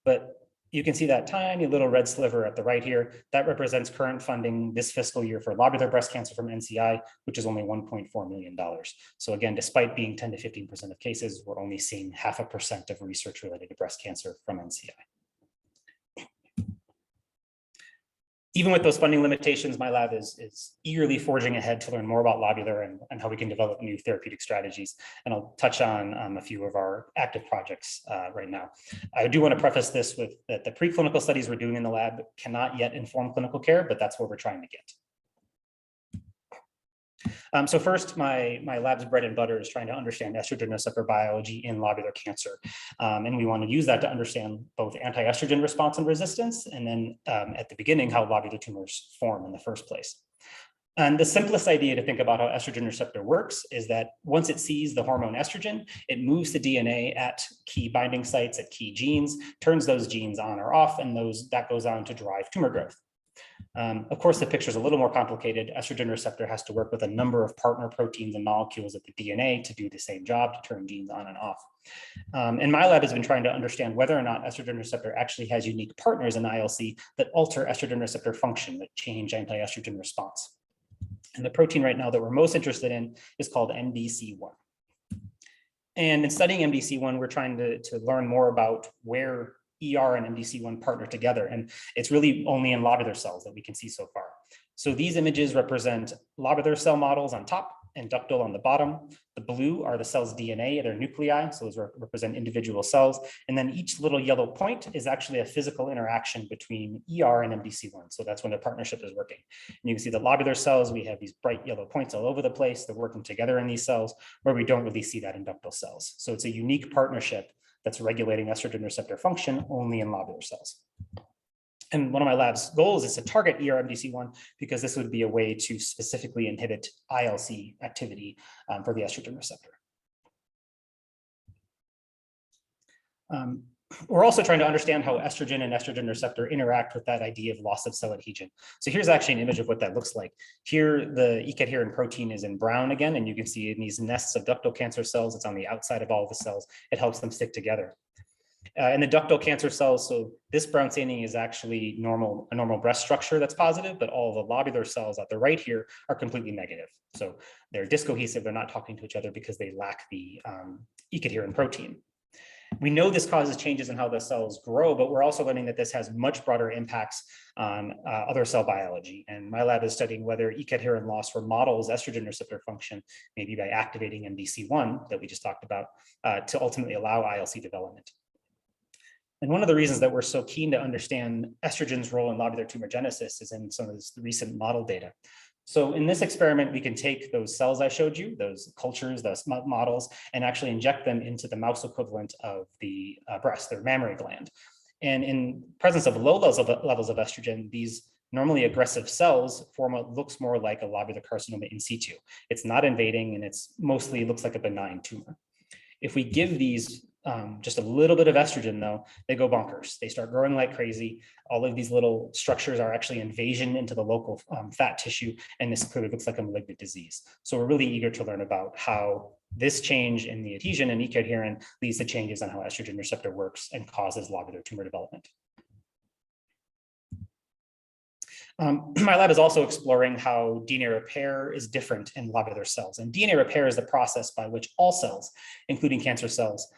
But you can see that tiny little red sliver at the right here. That represents current funding this fiscal year for lobular breast cancer from NCI, which is only $1.4 million. So again, despite being 10 to 15% of cases, we're only seeing 0.5% of research related to breast cancer from NCI. Even with those funding limitations, my lab is eagerly forging ahead to learn more about lobular and how we can develop new therapeutic strategies. And I'll touch on a few of our active projects right now. I do want to preface this with that the preclinical studies we're doing in the lab cannot yet inform clinical care, but that's where we're trying to get. So first, my lab's bread and butter is trying to understand estrogen receptor biology in lobular cancer. And we want to use that to understand both anti-estrogen response and resistance, and then at the beginning, how lobular tumors form in the first place. And the simplest idea to think about how estrogen receptor works is that once it sees the hormone estrogen, it moves the DNA at key binding sites, at key genes, turns those genes on or off, and that goes on to drive tumor growth. Of course, the picture is a little more complicated. Estrogen receptor has to work with a number of partner proteins and molecules at the DNA to do the same job, to turn genes on and off. And my lab has been trying to understand whether or not estrogen receptor actually has unique partners in ILC that alter estrogen receptor function, that change anti-estrogen response. And the protein right now that we're most interested in is called MDC1. And in studying MDC1, we're trying to learn more about where ER and MDC1 partner together. And it's really only in lobular cells that we can see so far. So these images represent lobular cell models on top and ductal on the bottom. The blue are the cell's DNA, their nuclei, so those represent individual cells. And then each little yellow point is actually a physical interaction between ER and MDC1. So that's when the partnership is working. And you can see the lobular cells, we have these bright yellow points all over the place. They're working together in these cells, where we don't really see that in ductal cells. So it's a unique partnership that's regulating estrogen receptor function only in lobular cells. And one of my lab's goals is to target ER-MDC1 because this would be a way to specifically inhibit ILC activity for the estrogen receptor. We're also trying to understand how estrogen and estrogen receptor interact with that idea of loss of cell adhesion. So here's actually an image of what that looks like. Here, the ECadherin protein is in brown again, and you can see in these nests of ductal cancer cells, it's on the outside of all the cells. It helps them stick together. In the ductal cancer cells, so this brown staining is actually a normal breast structure that's positive, but all the lobular cells at the right here are completely negative. So they're discohesive, they're not talking to each other because they lack the ECadherin protein. We know this causes changes in how the cells grow, but we're also learning that this has much broader impacts on other cell biology. And my lab is studying whether ECadherin loss remodels estrogen receptor function, maybe by activating MDC1 that we just talked about, to ultimately allow ILC development. And one of the reasons that we're so keen to understand estrogen's role in lobular tumorigenesis is in some of this recent model data. So in this experiment, we can take those cells I showed you, those cultures, those models, and actually inject them into the mouse equivalent of the breast, their mammary gland. And in presence of low levels of estrogen, these normally aggressive cells form what looks more like a lobular carcinoma in situ. It's not invading, and it's mostly looks like a benign tumor. If we give these just a little bit of estrogen, though, they go bonkers. They start growing like crazy. All of these little structures are actually invasion into the local fat tissue, and this clearly looks like a malignant disease. So we're really eager to learn about how this change in the adhesion and ECadherin leads to changes on how estrogen receptor works and causes lobular tumor development. My lab is also exploring how DNA repair is different in lobular cells. And DNA repair is the process by which all cells, including cancer cells,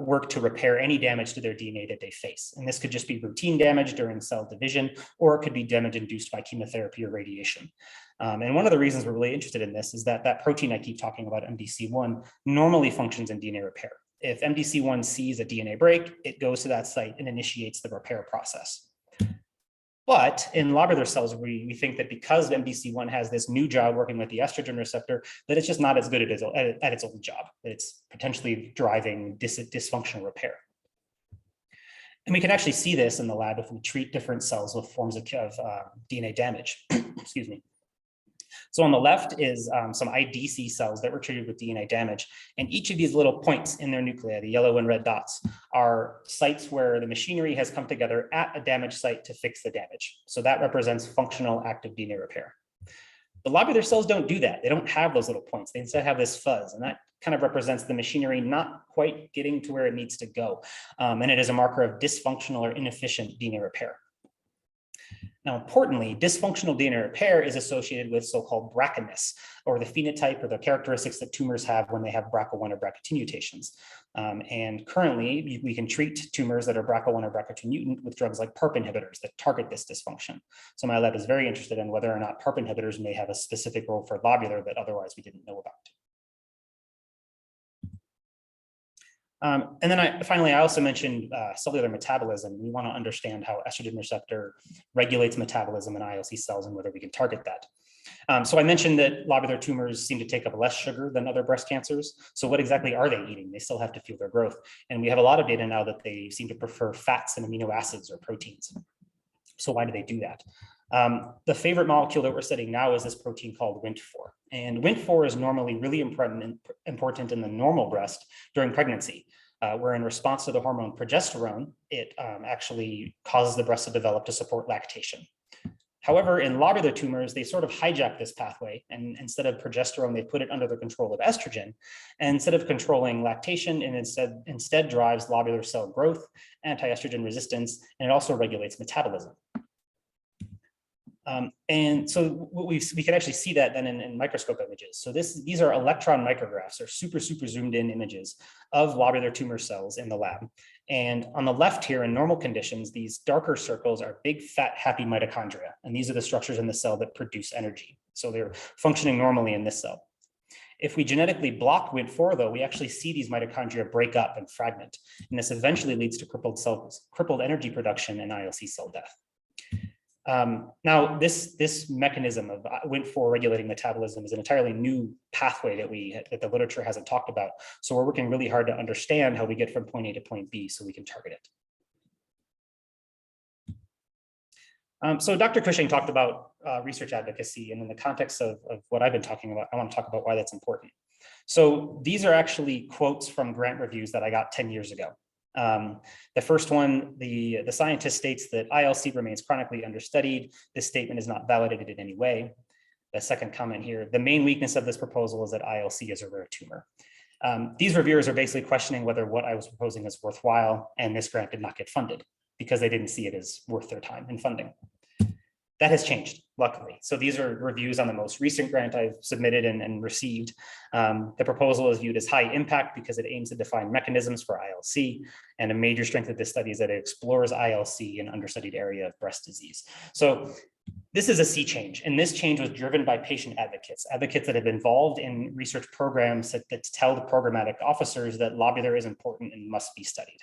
work to repair any damage to their DNA that they face. And this could just be routine damage during cell division, or it could be damage induced by chemotherapy or radiation. And one of the reasons we're really interested in this is that that protein I keep talking about, MDC1, normally functions in DNA repair. If MDC1 sees a DNA break, it goes to that site and initiates the repair process. But in lobular cells, we think that because MDC1 has this new job working with the estrogen receptor, that it's just not as good at its old job. It's potentially driving dysfunctional repair. And we can actually see this in the lab if we treat different cells with forms of DNA damage. Excuse me. So on the left is some IDC cells that were treated with DNA damage. And each of these little points in their nuclei, the yellow and red dots, are sites where the machinery has come together at a damaged site to fix the damage. So that represents functional active DNA repair. The lobular cells don't do that. They don't have those little points. They instead have this fuzz, and that kind of represents the machinery not quite getting to where it needs to go. And it is a marker of dysfunctional or inefficient DNA repair. Now, importantly, dysfunctional DNA repair is associated with so-called BRCA-ness, or the phenotype or the characteristics that tumors have when they have BRCA1 or BRCA2 mutations. And currently, we can treat tumors that are BRCA1 or BRCA2 mutant with drugs like PARP inhibitors that target this dysfunction. So my lab is very interested in whether or not PARP inhibitors may have a specific role for lobular that otherwise we didn't know about. And then finally, I also mentioned cellular metabolism. We want to understand how estrogen receptor regulates metabolism in ILC cells and whether we can target that. So I mentioned that lobular tumors seem to take up less sugar than other breast cancers. So what exactly are they eating? They still have to fuel their growth. And we have a lot of data now that they seem to prefer fats and amino acids or proteins. So why do they do that? The favorite molecule that we're studying now is this protein called Wnt4. And Wnt4 is normally really important in the normal breast during pregnancy, where in response to the hormone progesterone, it actually causes the breast to develop to support lactation. However, in lobular tumors, they sort of hijack this pathway, and instead of progesterone, they put it under the control of estrogen. And instead of controlling lactation, and instead drives lobular cell growth, anti-estrogen resistance, and it also regulates metabolism. And so we can actually see that then in microscope images. So these are electron micrographs, or super zoomed in images of lobular tumor cells in the lab. And on the left here, in normal conditions, these darker circles are big, fat, happy mitochondria. And these are the structures in the cell that produce energy. So they're functioning normally in this cell. If we genetically block Wnt4, though, we actually see these mitochondria break up and fragment. And this eventually leads to crippled energy production and ILC cell death. Now, this mechanism of Wnt4 regulating metabolism is an entirely new pathway that the literature hasn't talked about. So we're working really hard to understand how we get from point A to point B so we can target it. So Dr. Cushing talked about research advocacy, and in the context of what I've been talking about, I want to talk about why that's important. So these are actually quotes from grant reviews that I got 10 years ago. The first one, the scientist states that ILC remains chronically understudied. This statement is not validated in any way. The second comment here, the main weakness of this proposal is that ILC is a rare tumor. These reviewers are basically questioning whether what I was proposing is worthwhile, and this grant did not get funded because they didn't see it as worth their time in funding. That has changed, luckily. So these are reviews on the most recent grant I've submitted and received. The proposal is viewed as high impact because it aims to define mechanisms for ILC, and a major strength of this study is that it explores ILC in an understudied area of breast disease. So this is a sea change, and this change was driven by patient advocates that have been involved in research programs that tell the programmatic officers that lobular is important and must be studied.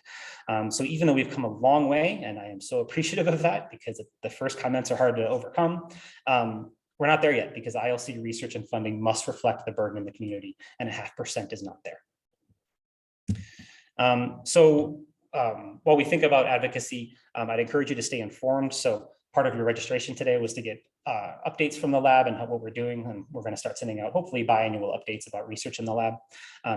So even though we've come a long way, and I am so appreciative of that because the first comments are hard to overcome, we're not there yet because ILC research and funding must reflect the burden in the community, and 0.5% is not there. While we think about advocacy, I'd encourage you to stay informed. So part of your registration today was to get updates from the lab and what we're doing, and we're going to start sending out hopefully biannual updates about research in the lab.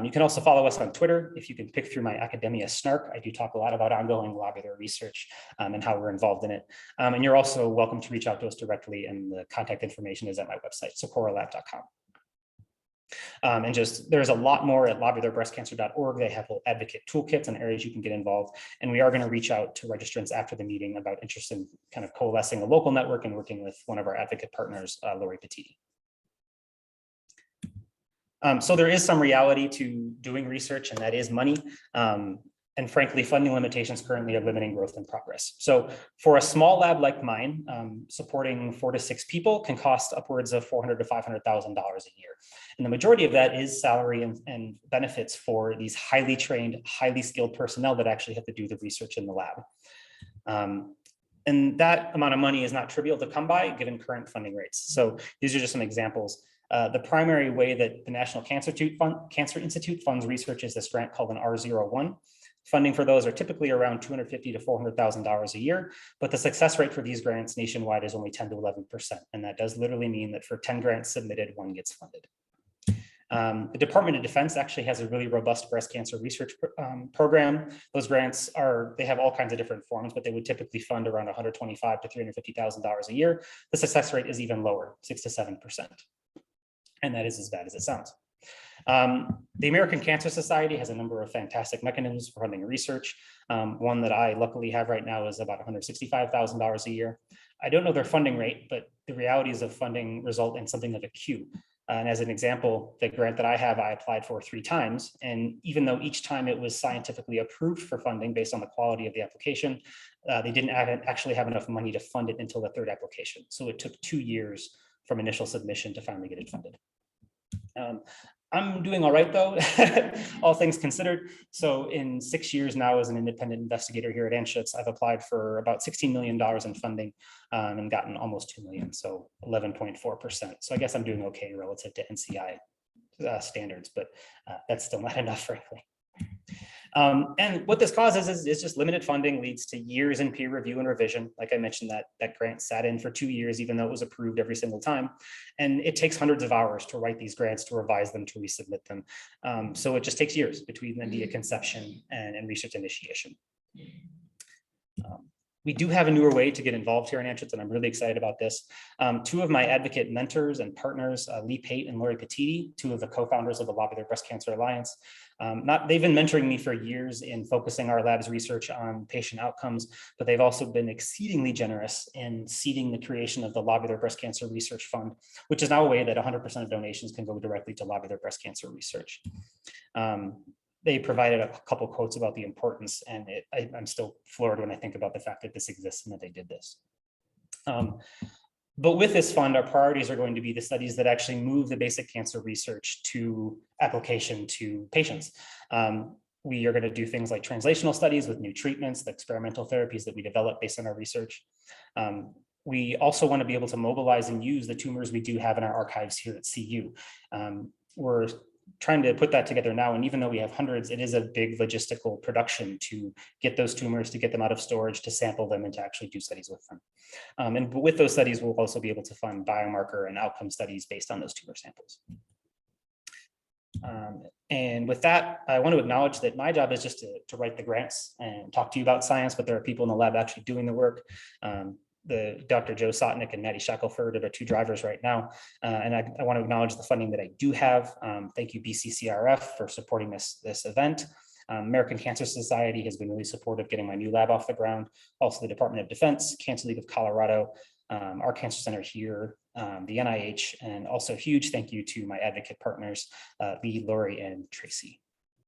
You can also follow us on Twitter. If you can pick through my academia snark, I do talk a lot about ongoing lobular research and how we're involved in it. And you're also welcome to reach out to us directly, and the contact information is at my website, sikoralab.com. And there's a lot more at lobularbreastcancer.org. They have whole advocate toolkits and areas you can get involved. And we are going to reach out to registrants after the meeting about interest in kind of coalescing a local network and working with one of our advocate partners, Lori Petiti. So there is some reality to doing research, and that is money. And frankly, funding limitations currently are limiting growth and progress. So for a small lab like mine, supporting 4 to 6 people can cost upwards of $400,000 to $500,000 a year. And the majority of that is salary and benefits for these highly trained, highly skilled personnel that actually have to do the research in the lab. And that amount of money is not trivial to come by given current funding rates. So these are just some examples. The primary way that the National Cancer Institute funds research is this grant called an R01. Funding for those are typically around $250,000 to $400,000 a year, but the success rate for these grants nationwide is only 10 to 11%. And that does literally mean that for 10 grants submitted, 1 gets funded. The Department of Defense actually has a really robust breast cancer research program. Those grants they have all kinds of different forms, but they would typically fund around $125,000 to $350,000 a year. The success rate is even lower, 6 to 7%. And that is as bad as it sounds. The American Cancer Society has a number of fantastic mechanisms for funding research. One that I luckily have right now is about $165,000 a year. I don't know their funding rate, but the realities of funding result in something like a queue. And as an example, the grant that I have, I applied for 3 times. And even though each time it was scientifically approved for funding based on the quality of the application, they didn't actually have enough money to fund it until the 3rd application. So it took 2 years from initial submission to finally get it funded. I'm doing all right, though, all things considered. So in 6 years now as an independent investigator here at Anschutz, I've applied for about $16 million in funding and gotten almost 2 million, so 11.4%. So I guess I'm doing okay relative to NCI standards, but that's still not enough, frankly. And what this causes is just limited funding leads to years in peer review and revision. Like I mentioned, that grant sat in for 2 years, even though it was approved every single time. And it takes hundreds of hours to write these grants, to revise them, to resubmit them. So it just takes years between idea conception and research initiation. We do have a newer way to get involved here in Anschutz, and I'm really excited about this. Two of my advocate mentors and partners, Lee Pate and Lori Petiti, two of the co-founders of the Lobular Breast Cancer Alliance, they've been mentoring me for years in focusing our lab's research on patient outcomes, but they've also been exceedingly generous in seeding the creation of the Lobular Breast Cancer Research Fund, which is now a way that 100% of donations can go directly to lobular breast cancer research. They provided a couple quotes about the importance, and I'm still floored when I think about the fact that this exists and that they did this. But with this fund, our priorities are going to be the studies that actually move the basic cancer research to application to patients. We are going to do things like translational studies with new treatments, the experimental therapies that we develop based on our research. We also want to be able to mobilize and use the tumors we do have in our archives here at CU. We're trying to put that together now, and even though we have hundreds, it is a big logistical production to get those tumors, to get them out of storage, to sample them, and to actually do studies with them. And with those studies, we'll also be able to fund biomarker and outcome studies based on those tumor samples. And with that, I want to acknowledge that my job is just to write the grants and talk to you about science, but there are people in the lab actually doing the work. The Dr. Joe Sotnick and Maddie Shackelford are the two drivers right now. And I want to acknowledge the funding that I do have. Thank you, BCCRF, for supporting this event. American Cancer Society has been really supportive getting my new lab off the ground. Also the Department of Defense, Cancer League of Colorado, our cancer center here, the NIH, and also huge thank you to my advocate partners, Lee, Lori, and Tracy.